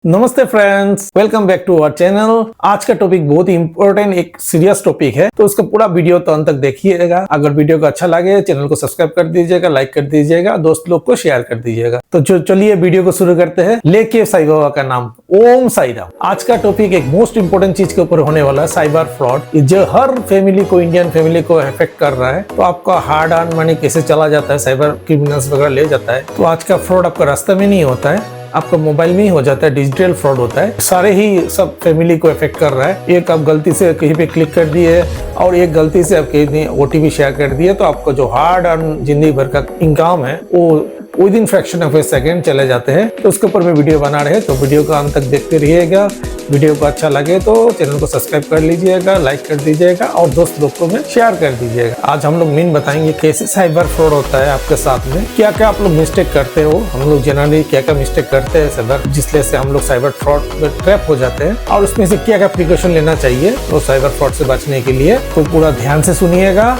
नमस्ते friends, welcome back to our channel. आज का टॉपिक बहुत ही इंपॉर्टेंट, एक सीरियस टॉपिक है, तो उसका पूरा वीडियो तो अंत तक देखिएगा। अगर वीडियो को अच्छा लगे चैनल को सब्सक्राइब कर दीजिएगा, लाइक कर दीजिएगा, दोस्त लोग को शेयर कर दीजिएगा। तो चलिए वीडियो को शुरू करते हैं। लेके साईं बाबा का नाम, ओम साई राम। आज का टॉपिक एक मोस्ट इंपोर्टेंट चीज के ऊपर होने वाला है, साइबर फ्रॉड, जो हर फैमिली को, इंडियन फैमिली को अफेक्ट कर रहा है। तो आपका हार्ड अर्न मनी कैसे चला जाता है, साइबर क्रिमिनल्स वगैरह ले जाता है। तो आज का फ्रॉड आपका रास्ते में नहीं होता है, आपका मोबाइल में ही हो जाता है, डिजिटल फ्रॉड होता है। सारे ही सब फैमिली को इफेक्ट कर रहा है। एक आप गलती से कहीं पे क्लिक कर दिए और एक गलती से आप कहीं OTP शेयर कर दिए, तो आपका जो हार्ड अर्न जिंदगी भर का इनकम है वो with in fraction of A second चले जाते हैं। तो उसके ऊपर मैं वीडियो बना रहे हैं, तो वीडियो को अंत तक देखते रहिएगा। वीडियो को अच्छा लगे तो चैनल को सब्सक्राइब कर लीजिएगा, लाइक कर दीजिएगा और दोस्त लोग को में शेयर कर दीजिएगा। आज हम लोग मेन बताएंगे कैसे साइबर फ्रॉड होता है आपके साथ में, क्या क्या आप लोग मिस्टेक करते हो, हम लोग जनरली क्या क्या मिस्टेक करते हैं साइबर, जिससे से हम लोग साइबर फ्रॉड में ट्रैप हो जाते हैं, और उसमें से क्या क्या प्रिकॉशन लेना चाहिए तो साइबर फ्रॉड से बचने के लिए। तो पूरा ध्यान से सुनिएगा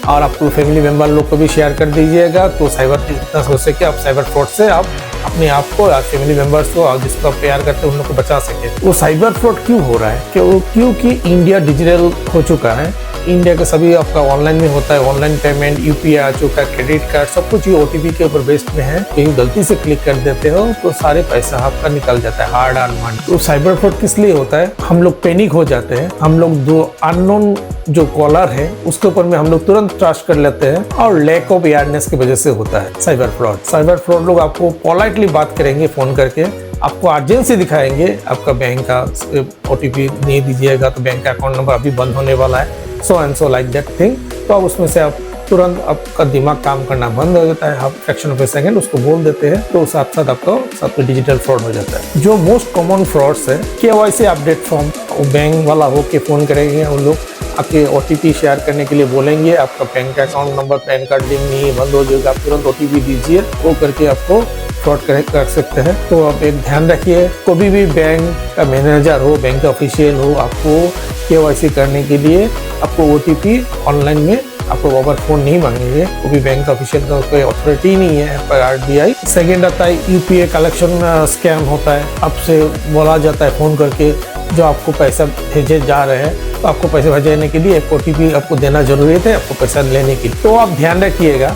और आपको फैमिली मेंबर लोग को भी शेयर कर दीजिएगा। तो साइबर जितना हो सके आप साइबर फ्रॉड से आप अपने आप को, आप फैमिली मेंबर्स को और जिसको आप प्यार करते हैं उन लोग को बचा सके। वो साइबर फ्रॉड क्यों हो रहा है, क्योंकि इंडिया डिजिटल हो चुका है। इंडिया के सभी आपका ऑनलाइन में होता है, ऑनलाइन पेमेंट, UPI आ चुका है, क्रेडिट कार्ड, सब कुछ ये OTP के ऊपर बेस्ड में है। कहीं गलती से क्लिक कर देते हो तो सारे पैसा आपका निकल जाता है, हार्ड अर्न मनी। तो साइबर फ्रॉड किस लिए होता है, हम लोग पैनिक हो जाते हैं, हम लोग जो अननोन जो कॉलर है उसके ऊपर में हम लोग तुरंत ट्रस्ट कर लेते हैं, और लैक ऑफ अवेयरनेस की वजह से होता है साइबर फ्रॉड। साइबर फ्रॉड लोग आपको पोलाइटली बात करेंगे फोन करके, आपको अर्जेंसी दिखाएंगे, आपका बैंक का OTP नहीं दीजिएगा तो बैंक का अकाउंट नंबर अभी बंद होने वाला है, so and so like that thing. तो आप उसमें से आप तुरंत आपका दिमाग काम करना बंद हो जाता है, आप फ्रैक्शन ऑफ ए सेकंड उसको बोल देते हैं, तो साथ साथ आपका साथ में डिजिटल फ्रॉड हो जाता है। जो मोस्ट कॉमन फ्रॉड्स है, KYC अपडेट फॉर्म, बैंक वाला हो के फोन करेंगे, उन लोग आपके OTP शेयर करने के लिए बोलेंगे, आपका बैंक का account number, pan card link नहीं बंद हो जाएगा, आप तुरंत OTP दीजिए, वो करके आपको फ्रॉड कर सकते हैं। तो आप एक ध्यान रखिए, कोई भी बैंक का मैनेजर हो, बैंक का ऑफिशियल हो, आपको KYC करने के लिए आपको OTP ऑनलाइन में आपको ओवर फोन नहीं मांगेंगे। वो भी बैंक का ऑफिशियल का कोई अथॉरिटी नहीं है पर RBI। सेकेंड आता है UPI कलेक्शन स्कैम होता है, आपसे बोला जाता है फोन करके जो आपको पैसा भेजे जा रहे हैं, तो आपको पैसे भेजने के लिए एक OTP आपको देना जरूरी है आपको पैसा लेने के लिए। तो आप ध्यान रखिएगा,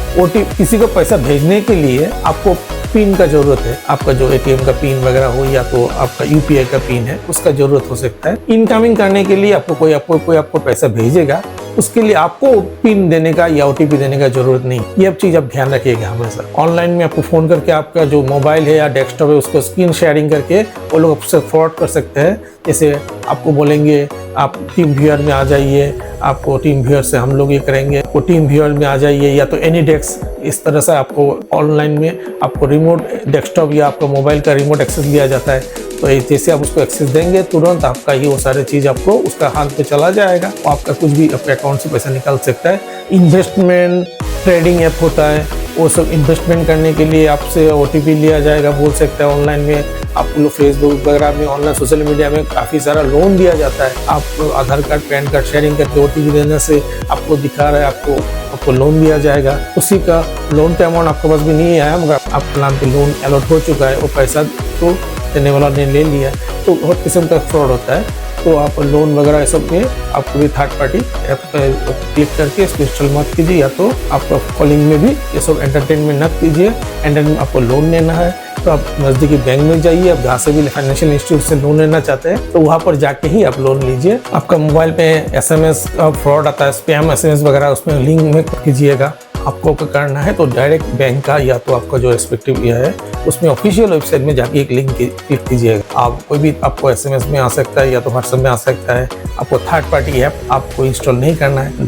किसी को पैसा भेजने के लिए आपको पिन का जरूरत है, आपका जो ATM का पिन वगैरह हो या तो आपका UPI का पिन है उसका जरूरत हो सकता है। इनकमिंग करने के लिए आपको कोई आपको पैसा भेजेगा, उसके लिए आपको पिन देने का या OTP देने का जरूरत नहीं। ये अब चीज आप ध्यान रखिएगा हमेशा। ऑनलाइन में आपको फोन करके आपका जो मोबाइल है या डेस्कटॉप है उसको स्क्रीन शेयरिंग करके वो लोग आपसे फ्रॉड कर सकते हैं। जैसे आपको बोलेंगे आप टीम व्यूअर में आ जाइए, आपको टीम व्यूअर से हम लोग ये करेंगे, वो टीम व्यूअर में आ जाइए, या तो एनी डेस्क, इस तरह से आपको ऑनलाइन में आपको रिमोट डेस्कटॉप या आपका मोबाइल का रिमोट एक्सेस दिया जाता है। तो जैसे आप उसको एक्सेस देंगे तुरंत आपका ये वो सारे चीज आपको उसका हाथ पे चला जाएगा, और आपका कुछ भी अपने अकाउंट से पैसा निकल सकता है। इन्वेस्टमेंट ट्रेडिंग ऐप होता है, वो सब इन्वेस्टमेंट करने के लिए आपसे OTP लिया जाएगा, बोल सकते हैं। ऑनलाइन में आपको लोग फेसबुक वगैरह में, ऑनलाइन सोशल मीडिया में काफ़ी सारा लोन दिया जाता है। आप आधार कार्ड, पैन कार्ड शेयरिंग करके OTP देने से आपको दिखा रहा है आपको लोन दिया जाएगा। उसी का लोन का अमाउंट आपके पास भी नहीं आया मगर आपके नाम पे लोन अलॉट हो चुका है, वो पैसा तो देने वाला ने ले लिया। तो बहुत किस्म का फ्रॉड होता है। तो आप लोन वगैरह सब में आपको भी थर्ड पार्टी ऐप पर क्लिक करके इसको इंस्टॉल मत कीजिए, या तो आपका कॉलिंग में भी ये सब एंटरटेनमेंट न कीजिए। एंड आपको लोन लेना है तो आप नज़दीकी बैंक में जाइए, आप जहाँ से भी फाइनेंशियल इंस्टीट्यूट से लोन लेना चाहते हैं तो वहाँ पर जाके ही आप लोन लीजिए। आपका मोबाइल पे SMS का फ्रॉड आता है, स्पैम SMS वगैरह, उसमें लिंक में कीजिएगा। आपको करना है तो डायरेक्ट बैंक का या तो आपका जो रेस्पेक्टिव ये है उसमें ऑफिशियल वेबसाइट में जाके एक लिंक क्लिक कीजिएगा। आप कोई भी आपको SMS में आ सकता है या तो WhatsApp में आ सकता है। आपको थर्ड पार्टी ऐप आपको इंस्टॉल नहीं करना है।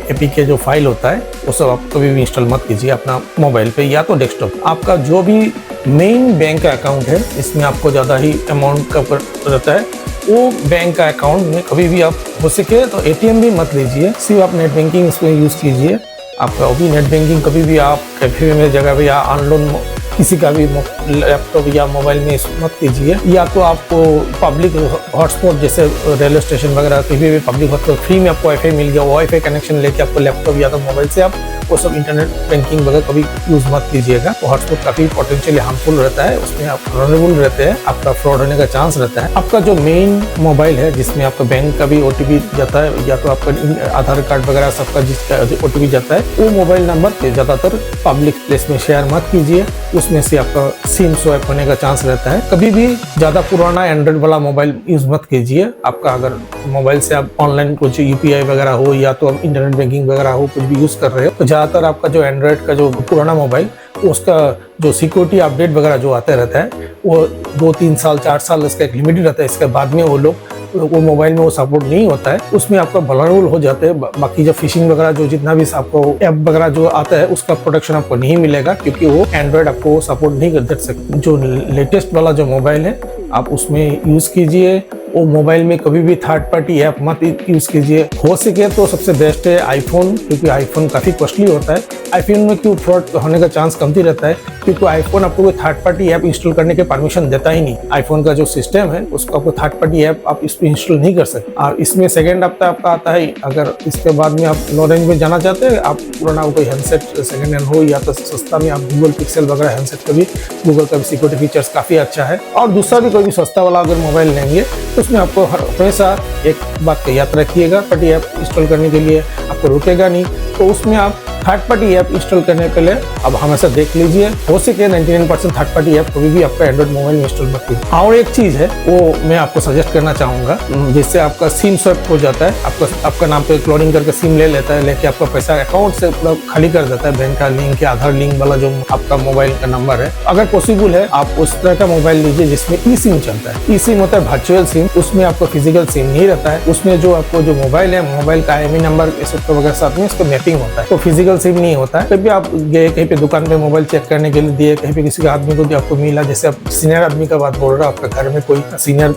.apk जो फाइल होता है वो सब आप कभी भी इंस्टॉल मत कीजिए अपना मोबाइल पे या तो डेस्कटॉप। आपका जो भी मेन बैंक का अकाउंट है इसमें आपको ज़्यादा ही अमाउंट का रहता है, वो बैंक का अकाउंट में कभी भी आप हो सके तो ATM भी मत लीजिए, सिर्फ आप नेट बैंकिंग इसमें यूज़ कीजिए। आपका वो भी नेट बैंकिंग कभी भी आप कैफे में जगह पे या ऑनलाइन किसी का भी लैपटॉप या मोबाइल में मत कीजिए। या तो आपको पब्लिक हॉटस्पॉट जैसे रेलवे स्टेशन वगैरह कहीं भी पब्लिक हॉटस्पॉट फ्री में आपको वाईफाई मिल गया, वाईफाई कनेक्शन लेके आपको लैपटॉप या तो मोबाइल से आप वो सब इंटरनेट बैंकिंग वगैरह कभी यूज मत कीजिएगा। तो हॉटस्पॉट काफी पोटेंशियली हार्मफुल रहता है, उसमें आप वल्नरेबल रहते हैं, आपका फ्रॉड होने का चांस रहता है। आपका जो मेन मोबाइल है जिसमें आपका बैंक का भी ओटीपी जाता है या तो आपका आधार कार्ड वगैरह सबका जिसका ओटीपी जाता है, वो मोबाइल नंबर पे ज्यादातर पब्लिक प्लेस में शेयर मत कीजिए, उसमें से आपका सिम स्वैप होने का चांस रहता है। कभी भी ज्यादा पुराना एंड्रॉइड वाला मोबाइल यूज मत कीजिए। आपका अगर मोबाइल से आप ऑनलाइन कुछ यूपीआई वगैरह हो या तो आप इंटरनेट बैंकिंग वगैरह हो कुछ भी यूज कर रहे हो, तो ज्यादातर आपका जो एंड्रॉइड का जो पुराना मोबाइल उसका जो सिक्योरिटी अपडेट वगैरह जो आता रहता है वो 2-3 साल 4 साल इसका एक लिमिट रहता है। इसके बाद में वो मोबाइल में वो सपोर्ट नहीं होता है, उसमें आपका वल्नरेबल हो जाते हैं। बाकी जो फिशिंग वगैरह जो जितना भी आपको ऐप वगैरह जो आता है उसका प्रोटेक्शन आपको नहीं मिलेगा, क्योंकि वो एंड्रॉइड आपको सपोर्ट नहीं कर सकते। जो लेटेस्ट वाला जो मोबाइल है आप उसमें यूज कीजिए। वो मोबाइल में कभी भी थर्ड पार्टी ऐप मत यूज कीजिए। हो सके तो सबसे बेस्ट है आईफोन, क्योंकि आईफोन काफी कॉस्टली होता है। आईफोन में क्यों फ्रॉड होने का चांस कमती रहता है, क्योंकि आईफोन आपको कोई थर्ड पार्टी ऐप इंस्टॉल करने के परमिशन देता ही नहीं। आईफोन का जो सिस्टम है उसको आपको थर्ड पार्टी ऐप आप इस पर इंस्टॉल नहीं कर सकते। और इसमें सेकेंड हफ्ता आपका आता है, अगर इसके बाद में आप लो रेंज में जाना चाहते हैं, आप पुराना कोई हैंडसेट सेकेंड हैंड हो या तो सस्ता में आप गूगल पिक्सल वगैरह हैंडसेट का भी गूगल का भी सिक्योरिटी फीचर्स काफी अच्छा है। और दूसरा भी कोई भी सस्ता वाला अगर मोबाइल लेंगे तो उसमें आपको हमेशा एक बात का याद रखिएगा, पार्टी ऐप इंस्टॉल करने के लिए आपको रुकेगा नहीं। तो उसमें आप थर्ड पार्टी ऐप इंस्टॉल करने के लिए अब हमेशा देख लीजिए, हो सके 99% थर्ड पार्टी ऐप कभी भी आपका एंड्रॉइड मोबाइल में इंस्टॉल मत कीजिए। और एक चीज है वो मैं आपको सजेस्ट करना चाहूंगा, जिससे आपका सिम स्वैप हो जाता है। आपका नाम पे क्लोनिंग करके सिम ले लेता है, लेके आपका पैसा अकाउंट से खाली कर देता है। बैंक का लिंक या आधार लिंक वाला जो आपका मोबाइल का नंबर है, अगर पॉसिबल है आप उस तरह का मोबाइल लीजिए जिसमें ई सिम चलता है। ई सिम होता है वर्चुअल सिम, उसमें आपको फिजिकल सिम नहीं रहता है। उसमें जो आपको जो मोबाइल है, मोबाइल का IMEI नंबर वगैरह साथ में उसका मैपिंग होता है, तो फिजिकल सिम नहीं होता है। कभी आप गए कहीं पे दुकान पे मोबाइल चेक करने के लिए दिए, कहीं पे किसी आदमी को आपको मिला, जैसे आप सीनियर आदमी का बात बोल रहे हो, आपका घर में कोई सीनियर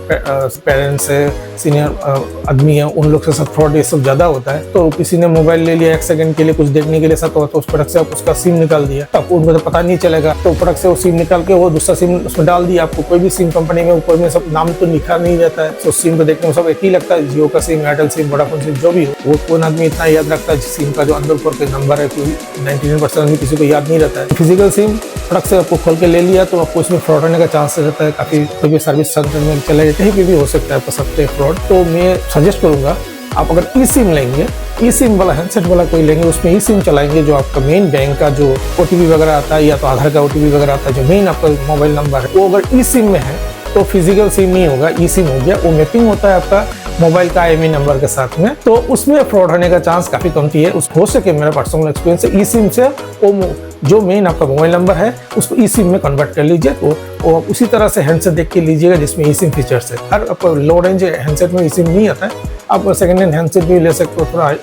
पेरेंट्स है, सीनियर आदमी है, उन लोग के साथ फ्रॉड ये सब ज्यादा होता है। तो किसी ने मोबाइल ले लिया 1 सेकंड के लिए कुछ देखने के लिए साथ, तो उस फटक से आप उसका सिम निकाल दिया, आपको उनको तो पता नहीं चलेगा। तो फटक से वो सिम निकाल के वो दूसरा सिम उसमें डाल दिया। आपको कोई भी सिम कंपनी में ऊपर में सब नाम तो लिखा नहीं रहता है, तो सिम को देखने में सब एक ही लगता है, जियो का SIM, Airtel SIM, Vodafone SIM, जो भी हो। वो कौन आदमी इतना याद रखता है सिम का जो अंदर ऊपर नंबर है, 99% में किसी को याद नहीं रहता है। फिजिकल सिम फटक से आपको खोल के ले लिया तो आपको इसमें फ्रॉड होने का चांस रहता है। काफी कोई भी सर्विस सेंटर में चले गए, कहीं भी हो सकता है आपको सकते फ्रॉड। तो मैं सजेस्ट करूंगा आप अगर ई सिम लेंगे, ई सिम वाला हैंडसेट वाला कोई लेंगे, उसमें ई सिम चलाएंगे, जो आपका मेन बैंक का जो ओटीपी वगैरह आता है या तो आधार का ओटीपी वगैरह आता है, जो मेन आपका मोबाइल नंबर है, वो अगर ई सिम में है तो फिजिकल सिम नहीं होगा, ई सिम हो गया। वो मैपिंग होता है आपका मोबाइल का IMEI नंबर के साथ में, तो उसमें फ्रॉड होने का चांस काफी कमती है। हो सके मेरा पर्सनल एक्सपीरियंस है, ई सिम से वो जो मेन आपका मोबाइल नंबर है उसको ई सिम में कन्वर्ट कर लीजिए। तो वो उसी तरह से हैंडसेट देख के लीजिएगा जिसमें ई सिम फीचर्स है। हर आपको लो रेंज हैंडसेट में ई सिम नहीं आता है, आप सेकेंड हैंड हैंडसेट भी ले सकते हो थोड़ा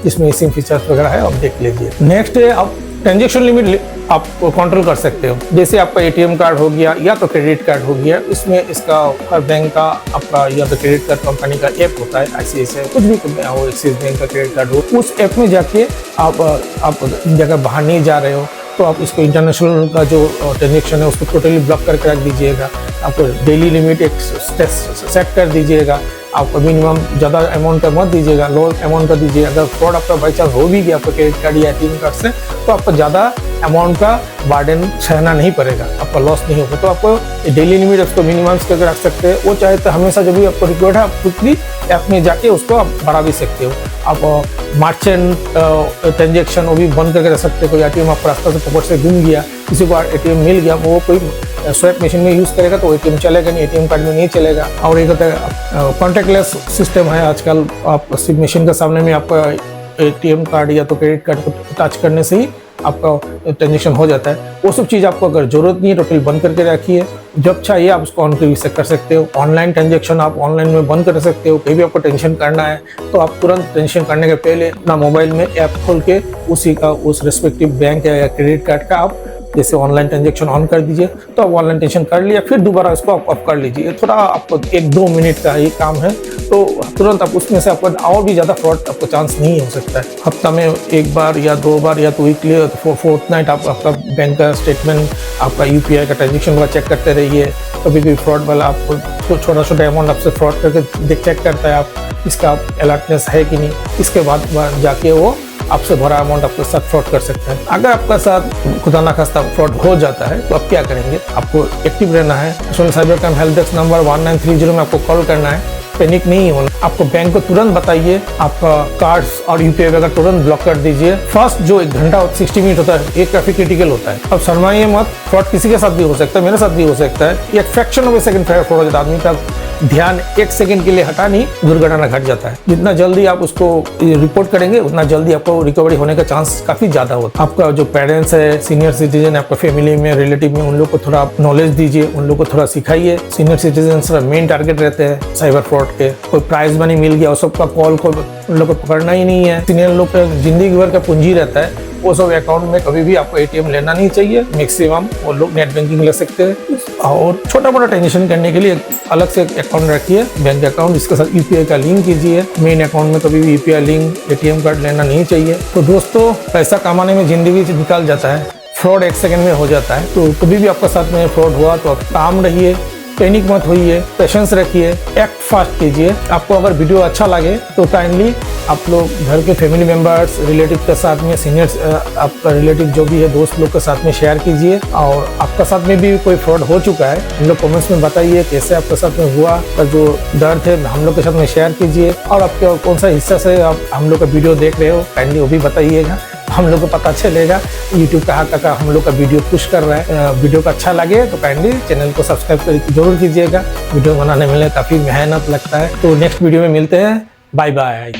जिसमें ई सिम फीचर्स वगैरह है, आप देख लीजिए। नेक्स्ट है आप ट्रांजेक्शन लिमिट आप कंट्रोल कर सकते हो। जैसे आपका ATM कार्ड हो गया या तो क्रेडिट कार्ड हो गया, इसमें इसका हर बैंक का आपका या तो क्रेडिट कार्ड कंपनी का ऐप होता है, ICICI कुछ भी हो, एक्सिस बैंक का क्रेडिट कार्ड हो, उस ऐप में जाके आप जगह बाहर नहीं जा रहे हो तो आप इसको इंटरनेशनल का जो ट्रांजेक्शन है उसको टोटली ब्लॉक करके रख दीजिएगा। आपको डेली लिमिट एक सेट कर दीजिएगा। आपको मिनिमम ज़्यादा अमाउंट का मत दीजिएगा, लो अमाउंट का दीजिए। अगर फ्रॉड आपका बाई चांस हो भी गया आपका क्रेडिट कार्ड या ATM कार्ड से, तो आपको ज़्यादा अमाउंट का बर्डन सहना नहीं पड़ेगा, आपका लॉस नहीं होगा। तो आपको डेली लिमिट उसको मिनिमम करके रख सकते हैं। वो चाहे तो हमेशा जब भी आपको रिक्वायर्ड है आप क्विकली ऐप में जाके उसको आप बढ़ा भी सकते हो। आप मर्चेंट ट्रांजेक्शन वो भी बंद करके रख सकते हो। कोई ATM आपको रास्ता से पकड़ से घूम गया, किसी को ATM मिल गया, वो कोई स्वैप मशीन में यूज़ करेगा तो ATM चलेगा नहीं, ATM कार्ड में नहीं चलेगा। और एक होता है कॉन्टैक्टलेस सिस्टम है आजकल, आप सिर्फ मशीन के सामने में आपका ATM कार्ड या तो क्रेडिट कार्ड को टच करने से ही आपका ट्रांजेक्शन हो जाता है। वो सब चीज़ आपको अगर जरूरत नहीं है टोटल बंद करके रखिए। जब चाहिए आप उसको ऑन कर सकते हो। ऑनलाइन ट्रांजेक्शन आप ऑनलाइन में बंद कर सकते हो। कहीं भी आपको टेंशन करना है तो आप तुरंत टेंशन करने के पहले अपना मोबाइल में ऐप खोल के उसी का उस रिस्पेक्टिव बैंक या क्रेडिट कार्ड का आप जैसे ऑनलाइन ट्रांजेक्शन ऑन कर दीजिए, तो आप ऑनलाइन ट्रांजेक्शन कर लिया, फिर दोबारा इसको आप ऑफ कर लीजिए। थोड़ा आपको 1-2 मिनट का ये काम है, तो तुरंत आप उसमें से आपको और भी ज़्यादा फ्रॉड आपको चांस नहीं हो सकता है। हफ्ता में 1 बार या 2 बार या तो वीकली फोर्टनाइट आप आपका बैंक का स्टेटमेंट, आपका UPI का ट्रांजेक्शन वाला चेक करते रहिए। कभी भी फ्रॉड वाला आपको छोटा छोटा अमाउंट आपसे फ्रॉड करके चेक करता है, आप इसका अलर्टनेस है कि नहीं, इसके बाद जाके वो आपसे भरा अमाउंट आपके साथ फ्रॉड कर सकता है। अगर आपका साथ खुदा ना खास्ता फ्रॉड हो जाता है तो आप क्या करेंगे? आपको एक्टिव रहना है। National cyber crime help desk number 1930 में आपको कॉल करना है, पैनिक नहीं होना। आपको बैंक को तुरंत बताइए, आपका कार्ड्स और UPI वगैरह तुरंत ब्लॉक कर दीजिए। फर्स्ट जो 1 घंटा 60 मिनट होता है ये काफी क्रिटिकल होता है। अब शर्माइए मत, फ्रॉड किसी के साथ भी हो सकता है, मेरे साथ भी हो सकता है। एक fraction of A second fraud हो जाता है, आदमी का ध्यान 1 सेकंड के लिए हटा नहीं, दुर्घटना घट जाता है। जितना जल्दी आप उसको रिपोर्ट करेंगे उतना जल्दी आपको रिकवरी होने का चांस काफी ज्यादा होता है। आपका जो पेरेंट्स है, सीनियर सिटीजन, आपका फैमिली में, रिलेटिव में, उन लोग को थोड़ा नॉलेज दीजिए, उन लोग को थोड़ा सिखाइए। सीनियर सिटीजन मेन टारगेट रहते हैं साइबर फ्रॉड के। कोई प्राइज मनी मिल गया, उस सबका कॉल को उन लोग को पकड़ना ही नहीं है। सीनियर लोग का जिंदगी भर का पूंजी रहता है, वो सब अकाउंट में कभी भी आपको ATM लेना नहीं चाहिए। मैक्सिमम वो लोग नेट बैंकिंग ले सकते हैं, और छोटा मोटा ट्रांजेक्शन करने के लिए अलग से अकाउंट रखिए, बैंक अकाउंट, इसके साथ UPI का लिंक कीजिए। मेन अकाउंट में कभी भी UPI लिंक, ATM कार्ड लेना नहीं चाहिए। तो दोस्तों, पैसा कमाने में जिंदगी से निकाल जाता है, फ्रॉड 1 सेकंड में हो जाता है। तो कभी भी आपका साथ में फ्रॉड हुआ तो आप काम रहिए, पैनिक मत होइए, पेशेंस रखिए, एक्ट फास्ट कीजिए। आपको अगर वीडियो अच्छा लगे तो काइंडली आप लोग घर के फैमिली मेंबर्स, रिलेटिव के साथ में, सीनियर्स, आपका रिलेटिव जो भी है, दोस्त लोग के साथ में शेयर कीजिए। और आपका साथ में भी कोई फ्रॉड हो चुका है, हम लोग कमेंट्स में बताइए कैसे आपके साथ में हुआ, का जो दर्द है हम लोग के साथ में शेयर कीजिए। और आपके कौन सा हिस्सा से आप हम लोग का वीडियो देख रहे हो, काइंडली वो भी बताइएगा, हम लोग को पता चलेगा YouTube कहाँ हम लोग का वीडियो पुश कर रहा है। वीडियो का अच्छा लगे तो काइंडली चैनल को सब्सक्राइब जरूर कीजिएगा। वीडियो बनाने में काफ़ी मेहनत लगता है। तो नेक्स्ट वीडियो में मिलते हैं, बाय बाय।